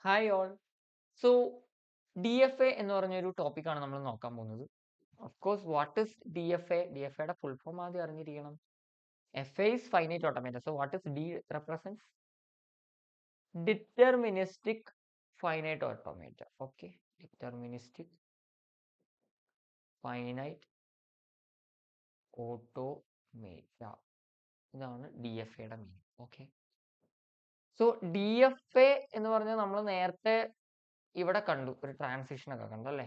Hi all. So D F A എന്ന് പറഞ്ഞൊരു ടോപ്പിക്കാണ് നമ്മൾ നോക്കാൻ പോകുന്നത്. Of course what is D F A? D F എയുടെ ഫുൾ ഫോം ആദ്യം അറിഞ്ഞിരിക്കണം. F A is finite ഓട്ടോമേറ്റ. So what is D represents? Deterministic finite ഓട്ടോമേറ്റ. Okay, deterministic finite ഓട്ടോമേറ്റ, ഇതാണ് ഡി എഫ് എയുടെ meaning. Okay, so D F A എന്ന് പറഞ്ഞാൽ നമ്മൾ നേരത്തെ ഇവിടെ കണ്ടു, ഒരു ട്രാൻസിഷൻ ഒക്കെ കണ്ടു അല്ലേ?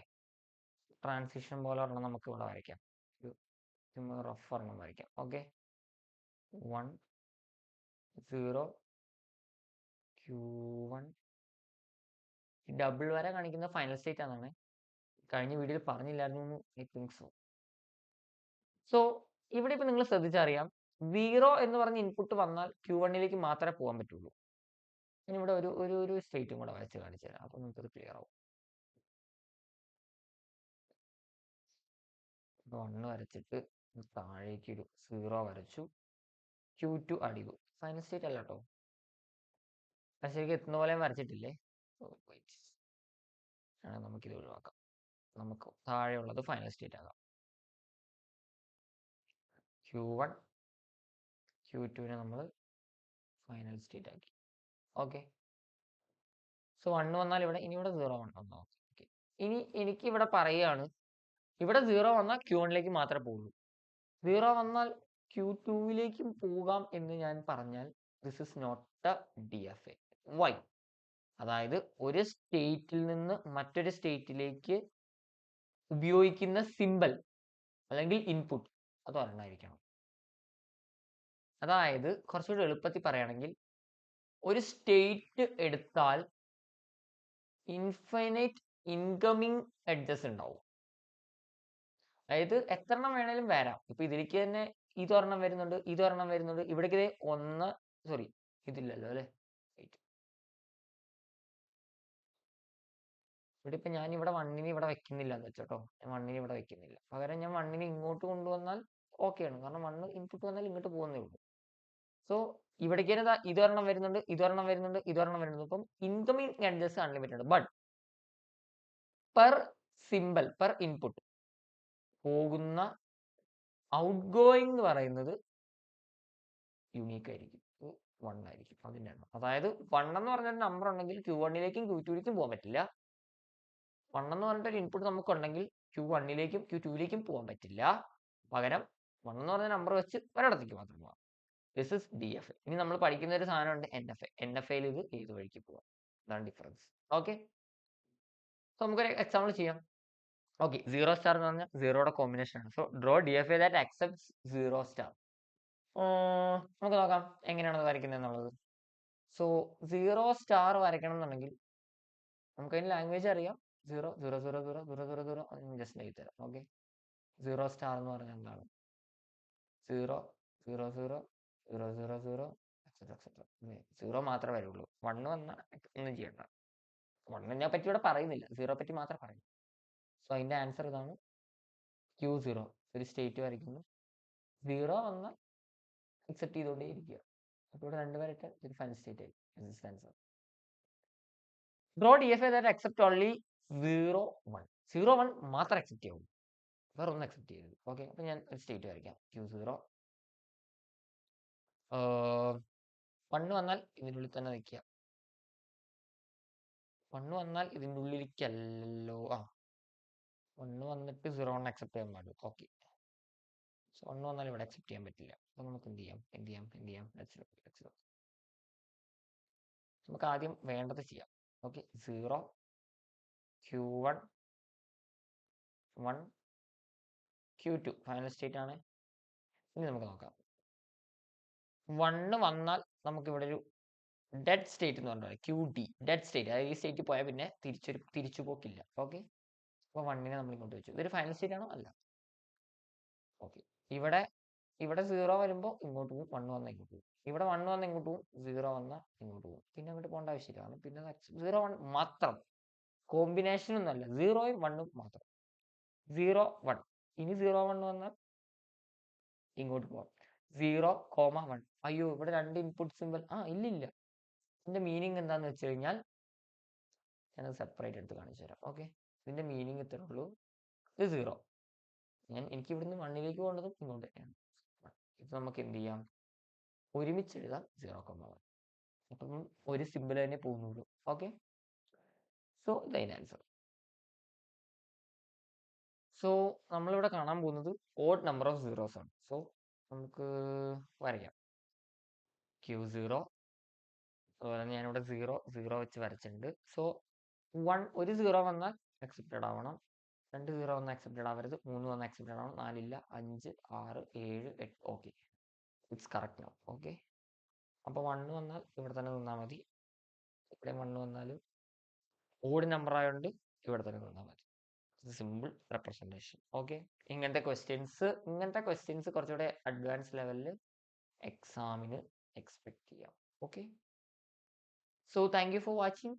ട്രാൻസിഷൻ പോലെ ഒരെണ്ണം നമുക്ക് ഇവിടെ വരയ്ക്കാം. ഒരു റഫ് ഒരെണ്ണം വരയ്ക്കാം. Okay, 1 0 Q1. ഡബിൾ വര കാണിക്കുന്ന ഫൈനൽ സ്റ്റേറ്റ് ആണെന്നാണ് കഴിഞ്ഞ വീഡിയോയിൽ പറഞ്ഞില്ലായിരുന്നു. I think so. സോ ഇവിടെ ഇപ്പൊ നിങ്ങൾ ശ്രദ്ധിച്ചറിയാം, 0 എന്ന് പറഞ്ഞ ഇൻപുട്ട് വന്നാൽ Q1ലേക്ക് മാത്രമേ പോകാൻ പറ്റുള്ളൂ. ഇനി ഇവിടെ ഒരു ഒരു ഒരു സ്റ്റേറ്റും കൂടെ വരച്ച് കാണിച്ചു തരാം, അപ്പൊ നമുക്കത് ക്ലിയർ ആവും. 1 വരച്ചിട്ട് താഴേക്ക് ഒരു 0 വരച്ചു, Q2 ആഡ് ചെയ്തു. ഫൈനൽ സ്റ്റേറ്റ് അല്ല കേട്ടോ, ശരിക്കും എത്തുന്ന പോലെ വരച്ചിട്ടില്ലേ. നമുക്കിത് ഒഴിവാക്കാം. നമുക്ക് താഴെയുള്ളത് ഫൈനൽ സ്റ്റേറ്റ് ആകാം. Q1 Q2നെ നമ്മൾ ഫൈനൽ സ്റ്റേറ്റ് ആക്കി. ഓക്കെ, സോ 1 വന്നാൽ ഇവിടെ, ഇനി ഇവിടെ 0 വന്നു. ഓക്കെ, ഇനി എനിക്ക് ഇവിടെ പറയുകയാണ്, ഇവിടെ 0 വന്നാൽ Q1ലേക്ക് മാത്രമേ പോകുള്ളൂ. 0 വന്നാൽ Q2ലേക്കും പോകാം എന്ന് ഞാൻ പറഞ്ഞാൽ this is not a D F A. Why? അതായത് ഒരു സ്റ്റേറ്റിൽ നിന്ന് മറ്റൊരു സ്റ്റേറ്റിലേക്ക് ഉപയോഗിക്കുന്ന സിമ്പൽ അല്ലെങ്കിൽ ഇൻപുട്ട് അത് ഒരെണ്ണമായിരിക്കണം. അതായത് കുറച്ചുകൂടി എളുപ്പത്തിൽ പറയുകയാണെങ്കിൽ, ഒരു സ്റ്റേറ്റ് എടുത്താൽ ഇൻഫൈനൈറ്റ് ഇൻകമിങ് എഡ്ജസ് ഉണ്ടാവും. അതായത് എത്ര എണ്ണം വേണേലും വരാം. ഇപ്പൊ ഇതിലേക്ക് തന്നെ ഇതൊരെണ്ണം വരുന്നുണ്ട്, ഇതൊരെണ്ണം വരുന്നുണ്ട്, ഇവിടേക്ക് ഒന്ന്, സോറി ഇതില്ലല്ലോ അല്ലെ. ഇവിടെ ഇപ്പൊ ഞാൻ ഇവിടെ 1നെ ഇവിടെ വെക്കുന്നില്ല എന്ന് വെച്ചോട്ടോ, ഞാൻ 1നെ ഇവിടെ വെക്കുന്നില്ല. പകരം ഞാൻ 1നെ ഇങ്ങോട്ട് കൊണ്ടുവന്നാൽ ഓക്കെയാണ്, കാരണം 1 ഇൻപുട്ട് വന്നാൽ ഇങ്ങോട്ട് പോകുന്നേ ഉള്ളൂ. സോ ഇവിടേക്ക് തന്നെ ഇതൊരെണ്ണം വരുന്നുണ്ട്, ഇതൊരെണ്ണം വരുന്നുണ്ട്, ഇതൊരെണ്ണം വരുന്നുണ്ട്. അപ്പം incoming edges unlimited, but per symbol per input പോകുന്ന ഔട്ട് ഗോയിങ് എന്ന് പറയുന്നത് യുണീക്ക് ആയിരിക്കും, 1 ആയിരിക്കും അതിന്റെ എണ്ണം. അതായത് 1 എന്ന് പറഞ്ഞൊരു നമ്പർ ഉണ്ടെങ്കിൽ Q1ലേക്കും Q2ലേക്കും പോകാൻ പറ്റില്ല. 1 എന്ന് പറഞ്ഞിട്ടൊരു ഇൻപുട്ട് നമുക്കുണ്ടെങ്കിൽ Q1ലേക്കും Q2ലേക്കും പോകാൻ പറ്റില്ല. പകരം 1 എന്ന് പറഞ്ഞ നമ്പർ വെച്ച് ഒരിടത്തേക്ക് മാത്രം പോകാം. This is D F A. ഇനി നമ്മൾ പഠിക്കുന്ന ഒരു സാധനമുണ്ട് NFA. NFAയിൽ ഇത് ഏത് വഴിക്ക് പോകാം, അതാണ് ഡിഫറൻസ്. ഓക്കെ, സോ നമുക്കൊരു എക്സാമ്പിൾ ചെയ്യാം. ഓക്കെ, 0 സ്റ്റാർ എന്ന് പറഞ്ഞാൽ 0യുടെ കോമ്പിനേഷൻ ആണ്. So draw D F A that accepts 0 star. നമുക്ക് നോക്കാം എങ്ങനെയാണ് വരയ്ക്കുന്നത് എന്നുള്ളത്. സോ 0 സ്റ്റാർ വരയ്ക്കണം എന്നുണ്ടെങ്കിൽ നമുക്ക് അതിന് ലാംഗ്വേജ് അറിയാം. 0 0 0 0 0 0 0 ജസ്റ്റ് എഴുതി തരാം. ഓക്കെ, 0 സ്റ്റാർ എന്ന് പറഞ്ഞാൽ എന്താണ്? 0 0 0 0 0 0 എക്സെട്ര 0 മാത്രമേ വരുള്ളൂ. 1 വന്നാൽ ഒന്നും ചെയ്യണ്ട. 1നെ പറ്റി ഇവിടെ പറയുന്നില്ല, 0 പറ്റി മാത്രമേ പറയൂ. സോ അതിന്റെ ആൻസർ ഇതാണ്, Q0. ഒരു സ്റ്റേറ്റ് വരയ്ക്കുന്നു, 0 വന്നാൽ അക്സെപ്റ്റ് ചെയ്തുകൊണ്ടേ ഇരിക്കുക. അപ്പോൾ ഇവിടെ 2 വരട്ടെ, ഒരു ഫൈനൽ സ്റ്റേറ്റ് ആയി. Answer. Draw D F A that accept only 0 1. 0 1 മാത്രം അക്സെപ്റ്റ് ചെയ്യുള്ളൂ, വേറെ ഒന്നും അക്സെപ്റ്റ് ചെയ്യരുത്. ഓക്കെ, അപ്പൊ ഞാൻ ഒരു സ്റ്റേറ്റ് വരയ്ക്കാം. Q0 1 വന്നാൽ ഇതിൻ്റെ ഉള്ളിൽ തന്നെ നിൽക്കുക. 1 വന്നാൽ ഇതിൻ്റെ ഉള്ളിലേക്കല്ലോ. 1 വന്നിട്ട് 0 1 അക്സെപ്റ്റ് ചെയ്യാൻ പാടില്ല. ഓക്കെ, സോ 1 വന്നാൽ ഇവിടെ അക്സെപ്റ്റ് ചെയ്യാൻ പറ്റില്ല. അപ്പൊ നമുക്ക് എന്ത് ചെയ്യാം? നമുക്ക് ആദ്യം വേണ്ടത് ചെയ്യാം. Okay, 0 Q1 1 Q2 final state ആണ്. ഇനി നമുക്ക് നോക്കാം. 1 വന്നാൽ നമുക്ക് ഇവിടെ ഒരു ഡെഡ് സ്റ്റേറ്റ് എന്ന് പറഞ്ഞാൽ QD, ഡെഡ് സ്റ്റേറ്റ്. അതായത് ഈ സ്റ്റേറ്റ് പോയാൽ പിന്നെ തിരിച്ചു പോക്കില്ല. ഓക്കെ, അപ്പൊ 1നെ നമ്മൾ ഇങ്ങോട്ട് വെച്ചു. ഇതൊരു ഫൈനൽ സ്റ്റേറ്റ് ആണോ? അല്ല. ഓക്കെ, ഇവിടെ 0 വരുമ്പോൾ ഇങ്ങോട്ട് പോകും, 1 വന്നാൽ ഇങ്ങോട്ട് പോകും. ഇവിടെ 1 വന്നാൽ ഇങ്ങോട്ട് പോകും, 0 വന്നാൽ ഇങ്ങോട്ട് പോകും. പിന്നെ അങ്ങോട്ട് പോകേണ്ട ആവശ്യമില്ല, കാരണം പിന്നെ 0 1 മാത്രം, കോമ്പിനേഷൻ ഒന്നല്ല, 0യും 1ഉം മാത്രം. 0 1, ഇനി 0 1 വന്നാൽ ഇങ്ങോട്ട് പോകാം. 0 1. അയ്യോ, ഇവിടെ 2 ഇൻപുട്ട് സിമ്പിൾ ഇല്ലില്ല. ഇതിന്റെ മീനിങ് എന്താന്ന് വെച്ച് കഴിഞ്ഞാൽ ഞാനത് സെപ്പറേറ്റ് എടുത്ത് കാണിച്ചു തരാം. ഓക്കെ, ഇതിൻ്റെ മീനിങ് ഇത്രേ ഉള്ളൂ. ഇത് 0. എനിക്ക് ഇവിടുന്ന് 1ലേക്ക് പോകേണ്ടതും ഇങ്ങോട്ട് തന്നെയാണ്. ഇത് നമുക്ക് എന്ത് ചെയ്യാം, ഒരുമിച്ച് എഴുതാം 0,1. അപ്പം ഒരു സിമ്പിൾ തന്നെ പോകുന്നുള്ളൂ. ഓക്കെ, സോ ഇതതിൻ്റെ ആൻസർ. സോ നമ്മളിവിടെ കാണാൻ പോകുന്നത് ഓഡ് നമ്പർ ഓഫ് സീറോസ് ആണ്. സോ നമുക്ക് വരയ്ക്കാം. Q0, അതുപോലെ ഞാനിവിടെ 0 വെച്ച് വരച്ചിട്ടുണ്ട്. സോ ഒരു 0 വന്നാൽ അക്സെപ്റ്റഡ് ആവണം, 2 0 വന്നാൽ അക്സെപ്റ്റഡ് ആവരുത്, 3 വന്നാൽ അക്സെപ്റ്റഡ് ആവണം, 4 ഇല്ല, 5 6 7 8. Okay, it's correct now. Okay, അപ്പോൾ 1 വന്നാൽ ഇവിടെ തന്നെ നിന്നാൽ മതി. ഇവിടെ 1 വന്നാലും ഓഡ് നമ്പർ ആയതുകൊണ്ട് ഇവിടെ തന്നെ നിന്നാൽ മതി. Simple representation. ഓക്കെ, ഇങ്ങനത്തെ ക്വസ്റ്റ്യൻസ് കുറച്ചുകൂടെ അഡ്വാൻസ് ലെവലിൽ എക്സാമിന് എക്സ്പെക്ട് ചെയ്യാം. Okay, so thank you for watching.